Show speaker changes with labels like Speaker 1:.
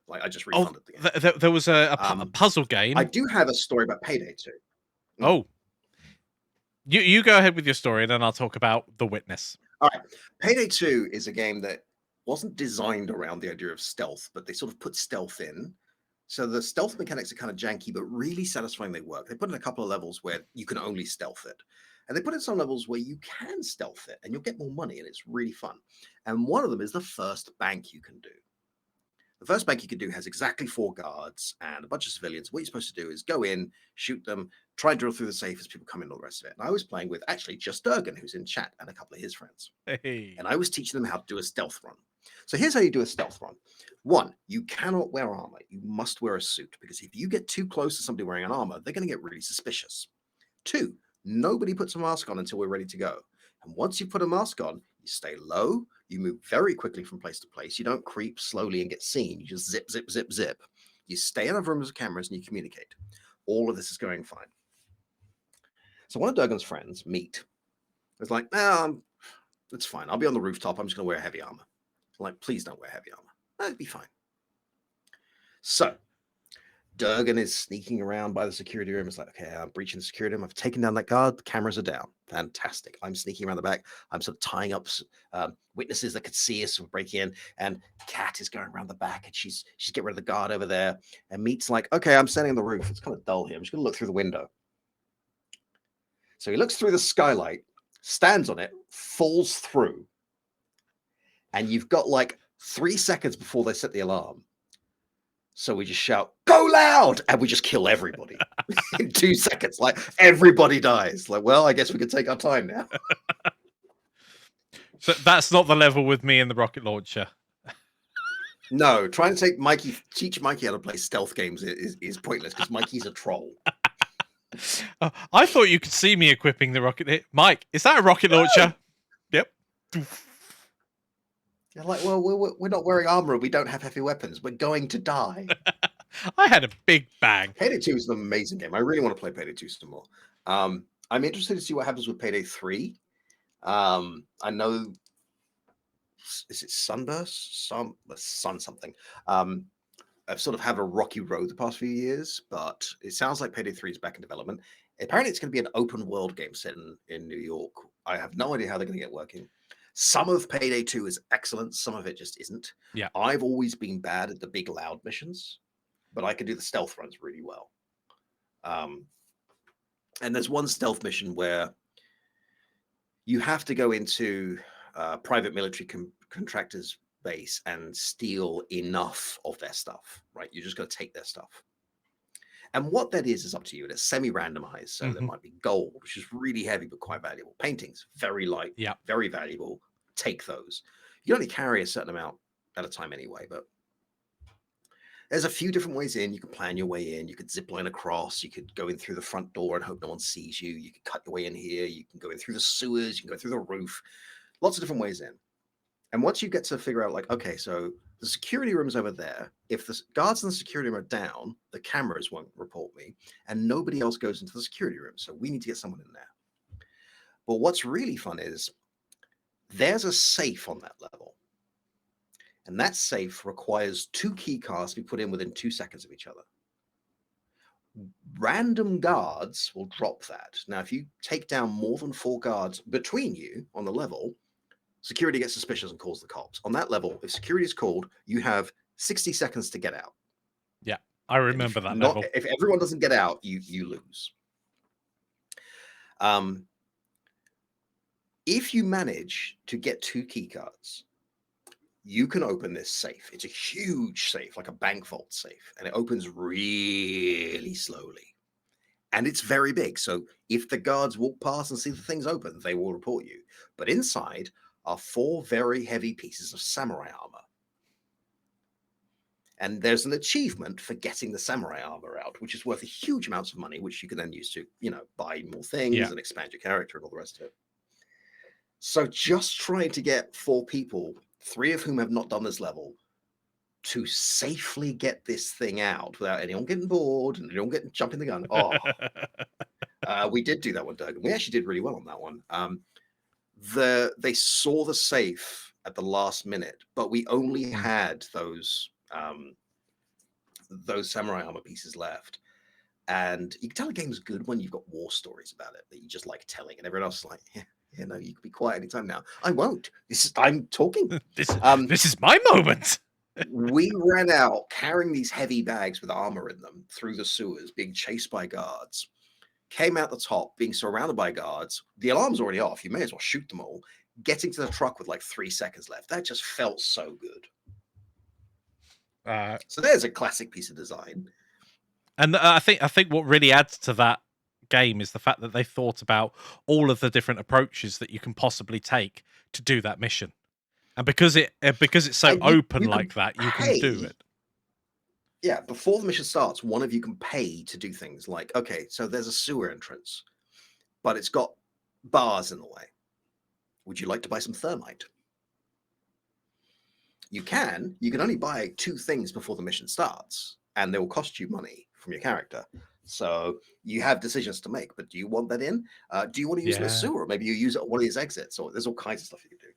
Speaker 1: Like, I just
Speaker 2: Oh,
Speaker 1: refunded the game.
Speaker 2: there was a puzzle game.
Speaker 1: I do have a story about Payday 2.
Speaker 2: Oh. You go ahead with your story, and then I'll talk about The Witness.
Speaker 1: All right. Payday 2 is a game that wasn't designed around the idea of stealth, but they sort of put stealth in. So the stealth mechanics are kind of janky, but really satisfying. They work. They put in a couple of levels where you can only stealth it. And they put in some levels where you can stealth it and you'll get more money, and it's really fun. And one of them is the first bank you can do. The first bank you can do has exactly 4 guards and a bunch of civilians. What you're supposed to do is go in, shoot them, try and drill through the safe as people come in, all the rest of it. And I was playing with actually just Durgan, who's in chat, and a couple of his friends.
Speaker 2: Hey.
Speaker 1: And I was teaching them how to do a stealth run. So here's how you do a stealth run. 1, you cannot wear armor. You must wear a suit, because if you get too close to somebody wearing an armor, they're going to get really suspicious. 2, nobody puts a mask on until we're ready to go. And once you put a mask on, you stay low, you move very quickly from place to place. You don't creep slowly and get seen. You just zip, zip, zip, zip. You stay out of rooms with cameras and you communicate. All of this is going fine. So one of Durgan's friends, Meat, was like, it's fine. I'll be on the rooftop. I'm just going to wear heavy armor. I'm like, please don't wear heavy armor. That'd be fine. So Durgan is sneaking around by the security room. It's like, okay, I'm breaching the security room. I've taken down that guard. The cameras are down. Fantastic. I'm sneaking around the back. I'm sort of tying up witnesses that could see us breaking in. And Kat is going around the back, and she's getting rid of the guard over there. And Meat's like, okay, I'm standing on the roof. It's kind of dull here. I'm just going to look through the window. So he looks through the skylight, stands on it, falls through. And you've got like 3 seconds before they set the alarm. So we just shout, go loud! And we just kill everybody in 2 seconds. Like, everybody dies. Like, well, I guess we can take our time now.
Speaker 2: So that's not the level with me and the rocket launcher.
Speaker 1: No, trying to teach Mikey how to play stealth games is pointless, because Mikey's a troll.
Speaker 2: I thought you could see me equipping the rocket. Mike, is that a rocket launcher? Yep.
Speaker 1: You're like, well, we're not wearing armor. We don't have heavy weapons. We're going to die.
Speaker 2: I had a big bang.
Speaker 1: Payday 2 is an amazing game. I really want to play Payday 2 some more. I'm interested to see what happens with Payday 3. I know, is it Sunburst? Sun something. I've sort of had a rocky road the past few years, but it sounds like Payday 3 is back in development. Apparently, it's going to be an open world game set in New York. I have no idea how they're going to get working. Some of Payday 2 is excellent. Some of it just isn't.
Speaker 2: Yeah.
Speaker 1: I've always been bad at the big, loud missions, but I can do the stealth runs really well. And there's one stealth mission where you have to go into private military contractors' base and steal enough of their stuff, right? You're just going to take their stuff. And what that is up to you. It's semi-randomized. So there might be gold, which is really heavy, but quite valuable. Paintings, very light, very valuable. Take those. You only carry a certain amount at a time anyway, but there's a few different ways in. You can plan your way in. You could zip line across. You could go in through the front door and hope no one sees you. You could cut your way in here. You can go in through the sewers. You can go through the roof. Lots of different ways in. And once you get to figure out, like, okay, so the security room is over there. If the guards in the security room are down, the cameras won't report me, and nobody else goes into the security room. So we need to get someone in there. But what's really fun is there's a safe on that level. And that safe requires 2 key cards to be put in within 2 seconds of each other. Random guards will drop that. Now, if you take down more than 4 guards between you on the level, security gets suspicious and calls the cops. On that level, if security is called, you have 60 seconds to get out.
Speaker 2: Yeah, I remember that level.
Speaker 1: If everyone doesn't get out, you lose. If you manage to get 2 key cards, you can open this safe. It's a huge safe, like a bank vault safe, and it opens really slowly. And it's very big. So if the guards walk past and see the thing's open, they will report you. But inside are 4 very heavy pieces of samurai armor. And there's an achievement for getting the samurai armor out, which is worth a huge amounts of money, which you can then use to, buy more things and expand your character and all the rest of it. So just trying to get 4 people, 3 of whom have not done this level, to safely get this thing out without anyone getting bored and anyone jumping the gun. We did do that one, Doug. We actually did really well on that one. They saw the safe at the last minute, but we only had those those samurai armor pieces left. And you can tell a game's good when you've got war stories about it that you just like telling, and everyone else is like, yeah, no, you can be quiet anytime now. I won't. I'm talking.
Speaker 2: This is my moment.
Speaker 1: We ran out carrying these heavy bags with armor in them through the sewers, being chased by guards. Came out the top, being surrounded by guards. The alarm's already off. You may as well shoot them all. Getting to the truck with like 3 seconds left. That just felt so good. So there's a classic piece of design.
Speaker 2: And I think what really adds to that game is the fact that they thought about all of the different approaches that you can possibly take to do that mission. And because it's so open like that, you can do it.
Speaker 1: Yeah, before the mission starts, one of you can pay to do things like, okay, so there's a sewer entrance, but it's got bars in the way. Would you like to buy some thermite? You can only buy 2 things before the mission starts, and they will cost you money from your character. So you have decisions to make, but do you want that in? Do you want to use it in a sewer? Or maybe you use it at one of these exits, or there's all kinds of stuff you can do.